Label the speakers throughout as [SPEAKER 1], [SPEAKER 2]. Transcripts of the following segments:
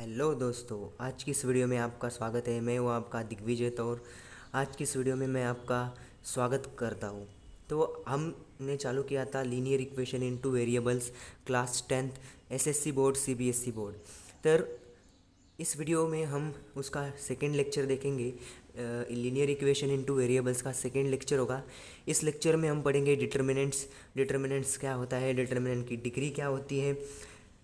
[SPEAKER 1] Hello दोस्तों, आज की इस वीडियो में आपका स्वागत है। मैं हूँ आपका दिग्विजय तौर। आज की इस वीडियो में मैं आपका स्वागत करता हूँ। तो हमने चालू किया था linear equation into variables, class 10th SSC board CBSE board. तर इस वीडियो में हम उसका सेकेंड लेक्चर देखेंगे। लीनियर इक्वेशन इनटू वेरिएबल्स का सेकेंड लेक्चर होगा। इस लेक्चर में हम पढ़ेंगे डिटर्मिनेंट्स क्या होता है, डिटर्मिनेंट की डिग्री क्या होती है,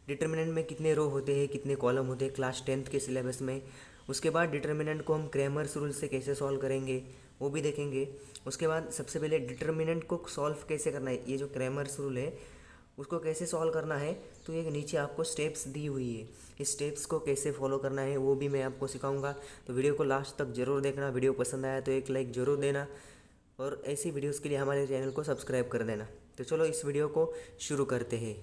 [SPEAKER 1] डिटर्मिनेंट में कितने रो होते हैं, कितने कॉलम होते हैं क्लास 10th के सिलेबस में। उसके बाद डिटर्मिनेंट को हम क्रैमर्स रूल से कैसे सॉल्व करेंगे वो भी देखेंगे। उसके बाद सबसे पहले डिटर्मिनेंट को सॉल्व कैसे करना है, ये जो क्रैमर्स रूल है उसको कैसे सॉल्व करना है, तो ये नीचे आपको स्टेप्स दी हुई है। इस स्टेप्स को कैसे फॉलो करना है वो भी मैं आपको सिखाऊंगा। तो वीडियो को लास्ट तक ज़रूर देखना। वीडियो पसंद आया तो एक लाइक ज़रूर देना और ऐसी वीडियोस के लिए हमारे चैनल को सब्सक्राइब कर देना। तो चलो इस वीडियो को शुरू करते हैं।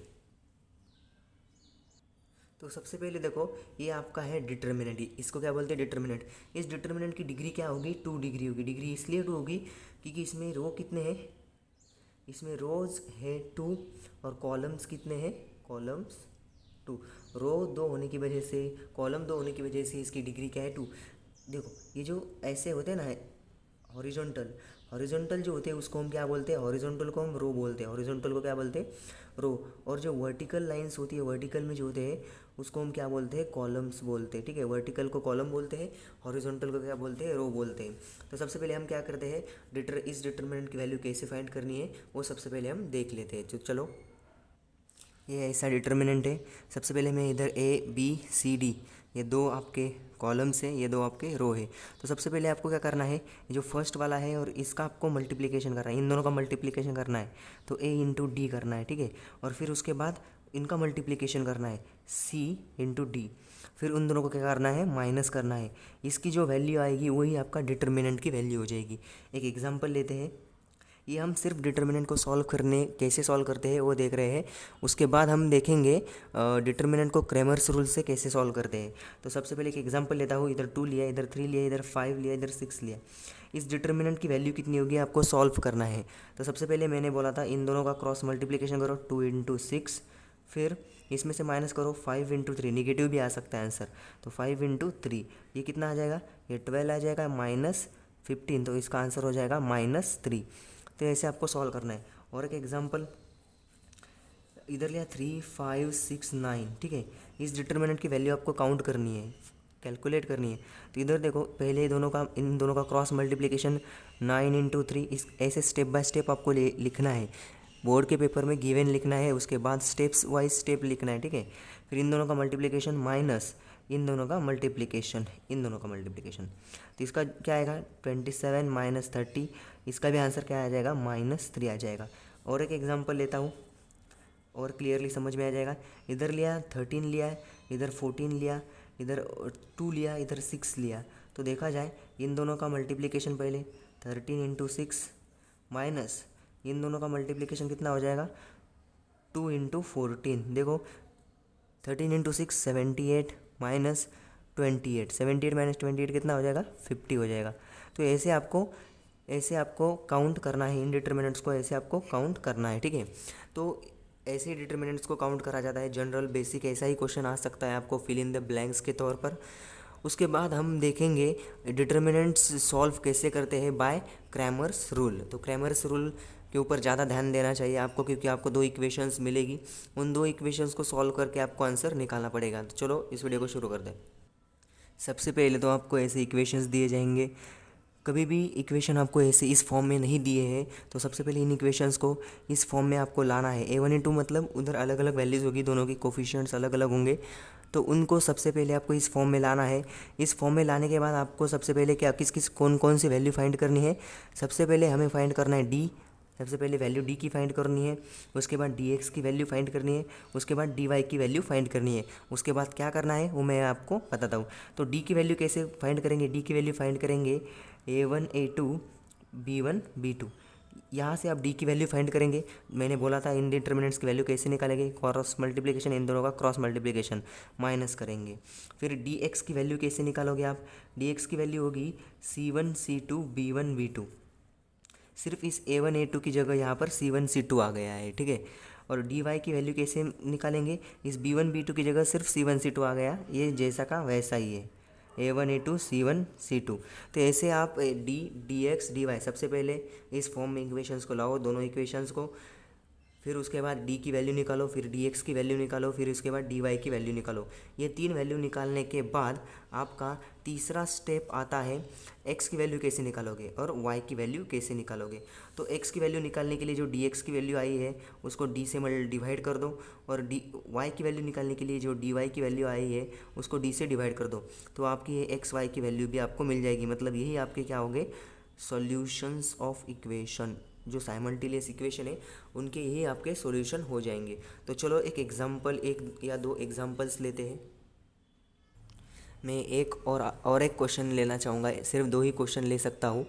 [SPEAKER 1] तो सबसे पहले देखो, ये आपका है डिटर्मिनेंट। इसको क्या बोलते हैं, डिटर्मिनेंट। इस डिटर्मिनेंट की डिग्री क्या होगी, 2 डिग्री होगी। डिग्री इसलिए 2 होगी क्योंकि इसमें रो कितने हैं, इसमें रोज है 2 और कॉलम्स कितने हैं, कॉलम्स 2। रो 2 होने की वजह से, कॉलम 2 होने की वजह से इसकी डिग्री क्या है, 2। देखो ये जो ऐसे होते हैं ना, हॉरिजॉन्टल हॉरिजॉन्टल जो होते हैं उसको हम क्या बोलते हैं, हॉरिजॉन्टल को हम रो बोलते हैं। हॉरिजॉन्टल को क्या बोलते हैं, रो। और जो वर्टिकल लाइंस होती है, वर्टिकल में जो होते हैं उसको हम क्या बोलते हैं, कॉलम्स बोलते हैं। ठीक है, वर्टिकल को कॉलम बोलते हैं, हॉरिजॉन्टल को क्या बोलते हैं, रो बोलते हैं। तो सबसे पहले हम क्या करते हैं, इस डिटर्मिनेंट की वैल्यू कैसे फाइंड करनी है वो सबसे पहले हम देख लेते हैं। तो चलो, ये ऐसा डिटर्मिनेंट है। सबसे पहले मैं इधर ए बी सी डी, ये 2 आपके कॉलम्स हैं, ये 2 आपके रो है। तो सबसे पहले आपको क्या करना है, ये जो फर्स्ट वाला है और इसका आपको मल्टीप्लिकेशन करना है, इन दोनों का मल्टीप्लिकेशन करना है। तो ए इंटू डी करना है, ठीक है। और फिर उसके बाद इनका मल्टीप्लिकेशन करना है, सी इंटू डी। फिर उन दोनों को क्या करना है, माइनस करना है। इसकी जो वैल्यू आएगी वही आपका डिटर्मिनेंट की वैल्यू हो जाएगी। एक एग्जांपल लेते हैं। ये हम सिर्फ डिटर्मिनेंट को सॉल्व करने कैसे सॉल्व करते हैं वो देख रहे हैं। उसके बाद हम देखेंगे डिटर्मिनेंट को क्रैमर्स रूल से कैसे सॉल्व करते हैं। तो सबसे पहले एक एग्जांपल लेता हूँ। इधर 2 लिया, इधर 3 लिया, इधर 5 लिया, इधर 6 लिया। इस डिटर्मिनेंट की वैल्यू कितनी होगी आपको सॉल्व करना है। तो सबसे पहले मैंने बोला था इन दोनों का क्रॉस मल्टीप्लिकेशन करो, 2 इंटू 6। फिर इसमें से माइनस करो 5 इंटू 3, निगेटिव भी आ सकता है आंसर। तो 5 इंटू 3 ये कितना आ जाएगा, ये 12 आ जाएगा, माइनस 15। तो इसका आंसर हो जाएगा -3। तो ऐसे आपको सॉल्व करना है। और एक एग्जांपल इधर लिया 3 5 6 9, ठीक है। इस डिटर्मिनेंट की वैल्यू आपको काउंट करनी है, कैलकुलेट करनी है। तो इधर देखो, पहले इन दोनों का क्रॉस मल्टीप्लिकेशन 9 इंटू 3, इस ऐसे स्टेप बाय स्टेप आपको लिखना है। बोर्ड के पेपर में गिवन लिखना है, उसके बाद स्टेप्स वाइज स्टेप लिखना है, ठीक है। फिर इन दोनों का मल्टीप्लिकेशन माइनस इन दोनों का मल्टीप्लिकेशन, इन दोनों का मल्टीप्लिकेशन। तो इसका क्या आएगा, 27 माइनस 30। इसका भी आंसर क्या आ जाएगा, -3 आ जाएगा। और एक एग्जांपल लेता हूँ और क्लियरली समझ में आ जाएगा। इधर लिया 13 लिया, इधर 14 लिया, इधर 2 लिया, इधर 6 लिया। तो देखा जाए इन दोनों का मल्टीप्लिकेशन पहले 13 इंटू 6 माइनस इन दोनों का मल्टीप्लिकेशन कितना हो जाएगा, 2 इंटू 14। देखो 13 इंटू 6 78 माइनस 28, 78 माइनस 28 कितना हो जाएगा, 50 हो जाएगा। तो ऐसे आपको काउंट करना है, इन डिटर्मिनेंट्स को ऐसे आपको काउंट करना है, ठीक है। तो ऐसे डिटर्मिनेंट्स को काउंट करा जाता है। जनरल बेसिक ऐसा ही क्वेश्चन आ सकता है आपको फिल इन द ब्लैंक्स के तौर पर। उसके बाद हम देखेंगे डिटर्मिनेंट्स सॉल्व कैसे करते हैं बाय क्रैमर्स रूल। तो क्रैमर्स रूल के ऊपर ज़्यादा ध्यान देना चाहिए आपको, क्योंकि आपको 2 इक्वेशंस मिलेगी। उन 2 इक्वेशंस को सॉल्व करके आपको आंसर निकालना पड़ेगा। तो चलो इस वीडियो को शुरू कर दें। सबसे पहले तो आपको ऐसे इक्वेशंस दिए जाएंगे। कभी भी इक्वेशन आपको ऐसे इस फॉर्म में नहीं दिए हैं, तो सबसे पहले इन इक्वेशंस को इस फॉर्म में आपको लाना है। A1 A2 मतलब उधर अलग अलग वैल्यूज़ होगी, दोनों की कोफिशिएंट्स अलग अलग होंगे। तो उनको सबसे पहले आपको इस फॉर्म में लाना है। इस फॉर्म में लाने के बाद आपको सबसे पहले क्या कौन कौन सी वैल्यू फाइंड करनी है। सबसे पहले हमें फाइंड करना है डी। सबसे पहले वैल्यू डी की फाइंड करनी है। उसके बाद डी एक्स की वैल्यू फाइंड करनी है। उसके बाद डी वाई की वैल्यू फाइंड करनी है। उसके बाद क्या करना है वो मैं आपको बताता हूँ। तो डी की वैल्यू कैसे फाइंड करेंगे, डी की वैल्यू फाइंड करेंगे A1 A2 B1 B2। यहाँ से आप डी की वैल्यू फाइंड करेंगे। मैंने बोला था इन डिटर्मिनेंट्स की वैल्यू कैसे निकालेंगे, क्रॉस मल्टीप्लिकेशन, इन दोनों का क्रॉस मल्टीप्लिकेशन माइनस करेंगे। फिर डी एक्स की वैल्यू कैसे निकालोगे आप, डी एक्स की वैल्यू होगी C1 C2 B1 B2। सिर्फ इस A1 A2 की जगह यहाँ पर C1 C2 आ गया है, ठीक है। और डी वाई की वैल्यू कैसे निकालेंगे, इस B1 B2 की जगह सिर्फ C1 C2 आ गया, ये जैसा का वैसा ही है, A1 A2 C1 C2। तो ऐसे आप डी एक्स डी वाई सबसे पहले इस फॉर्म में इक्वेशंस को लाओ, दोनों इक्वेशंस को, फिर उसके बाद डी की वैल्यू निकालो, फिर डी एक्स की वैल्यू निकालो, फिर उसके बाद डी वाई की वैल्यू निकालो। ये 3 वैल्यू निकालने के बाद आपका तीसरा स्टेप आता है एक्स की वैल्यू कैसे निकालोगे और वाई की वैल्यू कैसे निकालोगे। तो एक्स की वैल्यू निकालने के लिए जो डी एक्स की वैल्यू आई है उसको डी से डिवाइड कर दो, और डी वाई की वैल्यू निकालने के लिए जो डी वाई की वैल्यू आई है उसको डी से डिवाइड कर दो। तो आपकी ये एक्स वाई की वैल्यू भी आपको मिल जाएगी। मतलब यही आपके क्या होंगे, सॉल्यूशंस ऑफ इक्वेशन, जो साइमल्टेनियस इक्वेशन है उनके यही आपके सॉल्यूशन हो जाएंगे। तो चलो एक एग्जांपल, एक या दो एग्जांपल्स लेते हैं। मैं एक और एक क्वेश्चन लेना चाहूँगा, सिर्फ 2 ही क्वेश्चन ले सकता हूँ।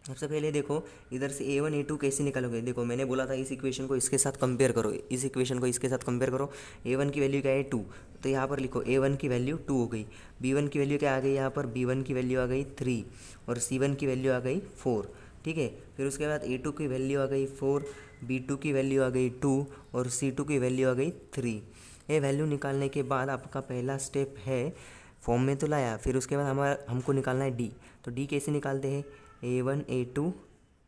[SPEAKER 1] सबसे पहले देखो इधर से A1 A2 कैसे निकालोगे। देखो मैंने बोला था इस इक्वेशन को इसके साथ कंपेयर करो, इस इक्वेशन को इसके साथ कंपेयर करो। A1 की वैल्यू क्या है 2, तो यहाँ पर लिखो A1 की वैल्यू 2 हो गई, B1 की वैल्यू क्या आ गई, यहाँ पर B1 की वैल्यू आ गई 3 और C1 की वैल्यू आ गई 4। ठीक है, फिर उसके बाद A2 की वैल्यू आ गई 4, B2 की वैल्यू आ गई 2 और C2 की वैल्यू आ गई 3। ये वैल्यू निकालने के बाद आपका पहला स्टेप है, फॉर्म में तो लाया, फिर उसके बाद हमको निकालना है डी। तो डी कैसे निकालते हैं, A1 A2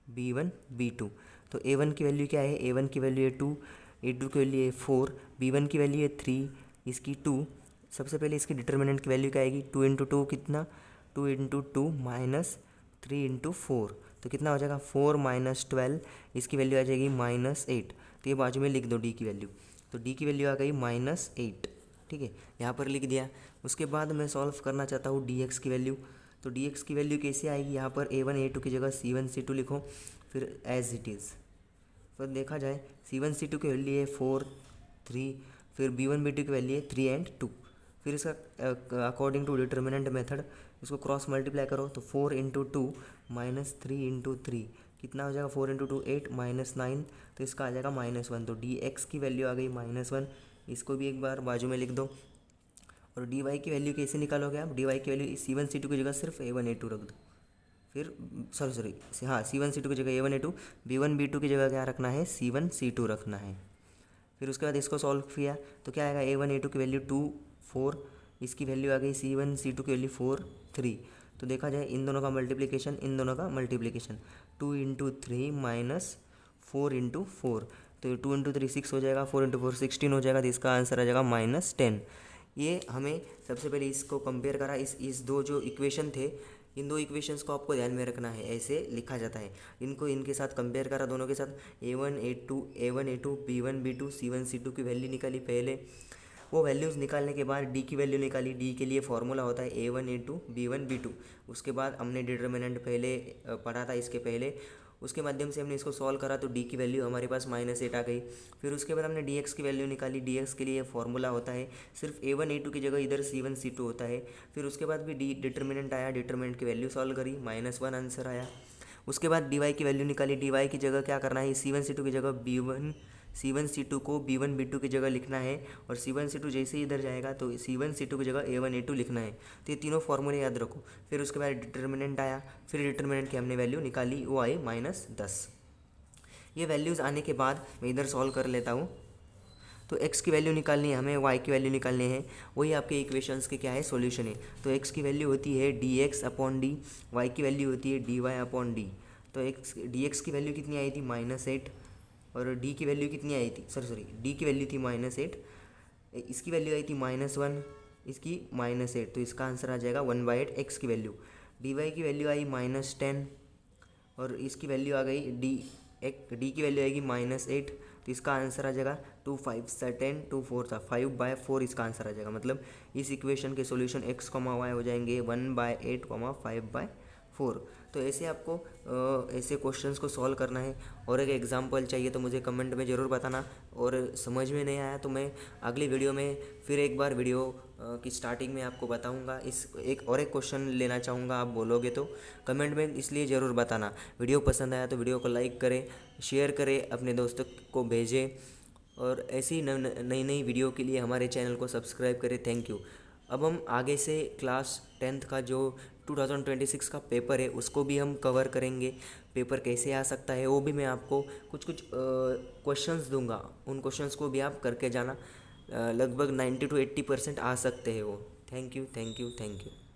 [SPEAKER 1] B1 B2। तो A1 की वैल्यू क्या है, A1 की वैल्यू है 2, A2 की वैल्यू है 4, B1 की वैल्यू है 3, इसकी 2। सबसे पहले इसकी डिटर्मिनेंट की वैल्यू क्या आएगी, 2 × 2 कितना, 2 × 2 माइनस 3 × 4, तो कितना हो जाएगा 4 - 12, इसकी वैल्यू आ जाएगी -8। तो ये बाजू में लिख दो डी की वैल्यू, तो डी की वैल्यू आ गई -8। ठीक है, यहाँ पर लिख दिया। उसके बाद मैं सॉल्व करना चाहता हूँ डी एक्स की वैल्यू। तो डी एक्स की वैल्यू कैसे आएगी, यहाँ पर A1 A2 की जगह C1 C2 लिखो, फिर एज इट इज़। फिर देखा जाए C1 C2 की वैल्यू है 4 3, फिर B1 B2 की वैल्यू है 3 और 2। फिर इसका अकॉर्डिंग टू डिटर्मिनेंट मेथड इसको क्रॉस मल्टीप्लाई करो, तो 4 × 2 माइनस 3 × 3 कितना हो जाएगा, 4 × 2 8 -9, तो इसका आ जाएगा -1। तो डी एक्स की वैल्यू आ गई -1, इसको भी एक बार बाजू में लिख दो। और डी वाई की वैल्यू कैसे निकालोगे आप, डी वाई की वैल्यू C1 C2 की जगह सिर्फ A1 A2 रख दो, फिर सॉरी हाँ C1 C2 की जगह A1 A2, B1 B2 की जगह क्या रखना है, C1 C2 रखना है। फिर उसके बाद इसको सॉल्व किया तो क्या आएगा, A1 A2 की वैल्यू 2 4, इसकी वैल्यू आ गई C1 C2 की वैल्यू 4 3। तो देखा जाए इन दोनों का मल्टीप्लिकेशन, इन दोनों का मल्टीप्लिकेशन, 2 × 3 माइनस 4 × 4, तो 2 × 3 6 हो जाएगा, 4 × 4 16 हो जाएगा, तो इसका आंसर आ जाएगा -10। ये हमें सबसे पहले इसको कंपेयर करा, इस दो जो इक्वेशन थे, इन दो इक्वेशंस को आपको ध्यान में रखना है, ऐसे लिखा जाता है। इनको इनके साथ कंपेयर करा, दोनों के साथ A1 A2 B1 B2 C1 C2 की वैल्यू निकाली पहले। वो वैल्यूज़ निकालने के बाद डी की वैल्यू निकाली, डी के लिए फॉर्मूला होता है A1 A2 B1 B2। उसके बाद हमने डिटर्मिनेंट पहले पढ़ा था इसके पहले, उसके माध्यम से हमने इसको सॉल्व करा, तो डी की वैल्यू हमारे पास -8 आ गई। फिर उसके बाद हमने डी एक्स की वैल्यू निकाली, डी एक्स के लिए फॉर्मूला होता है सिर्फ A1 A2 की जगह इधर C1 C2 होता है। फिर उसके बाद भी डी डिटर्मिनेंट आया, डिटर्मिनेंट की वैल्यू सॉल्व करी, -1 आंसर आया। उसके बाद डी वाई की वैल्यू निकाली, डी वाई की जगह क्या करना है, C1 C2 की जगह C1 C2 को B1 B2 की जगह लिखना है, और C1 C2 जैसे ही इधर जाएगा तो C1 C2 की जगह A1 A2 लिखना है। तो ये तीनों फॉर्मूले याद रखो। फिर उसके बाद डिटर्मिनेंट आया, फिर डिटर्मिनेंट की हमने वैल्यू निकाली, वो आई -10। ये वैल्यूज़ आने के बाद मैं इधर सॉल्व कर लेता हूँ। तो x की वैल्यू निकालनी है हमें, y की वैल्यू निकालनी है, वही आपके इक्वेशंस के क्या है, सॉल्यूशन है। तो x की वैल्यू होती है dx/d, y की वैल्यू होती है dy/d। तो dx की वैल्यू कितनी आई थी, -8, और d की वैल्यू कितनी आई थी, सॉरी d की वैल्यू थी -8, इसकी वैल्यू आई थी -1, इसकी -8, तो इसका आंसर आ जाएगा 1/8 x की वैल्यू। dy की वैल्यू आई -10, और इसकी वैल्यू आ गई d की वैल्यू आएगी -8, तो इसका आंसर आ जाएगा 2 5 10 2 4 था 5/4, इसका आंसर आ जाएगा। मतलब इस इक्वेशन के सॉल्यूशन x, y हो जाएंगे 1/8, 5/4। तो ऐसे आपको ऐसे क्वेश्चंस को सॉल्व करना है। और एक एग्जांपल चाहिए तो मुझे कमेंट में ज़रूर बताना, और समझ में नहीं आया तो मैं अगली वीडियो में फिर एक बार वीडियो की स्टार्टिंग में आपको बताऊंगा। एक क्वेश्चन लेना चाहूँगा, आप बोलोगे तो कमेंट में इसलिए ज़रूर बताना। वीडियो पसंद आया तो वीडियो को लाइक करें, शेयर करें, अपने दोस्तों को भेजें, और ऐसी नई नई वीडियो के लिए हमारे चैनल को सब्सक्राइब करें। Thank you. अब हम आगे से क्लास 10th का जो 2026 का पेपर है उसको भी हम कवर करेंगे। पेपर कैसे आ सकता है वो भी मैं आपको कुछ कुछ क्वेश्चंस दूंगा, उन क्वेश्चंस को भी आप करके जाना। लगभग 90 to 80% आ सकते हैं वो। Thank you thank you thank you.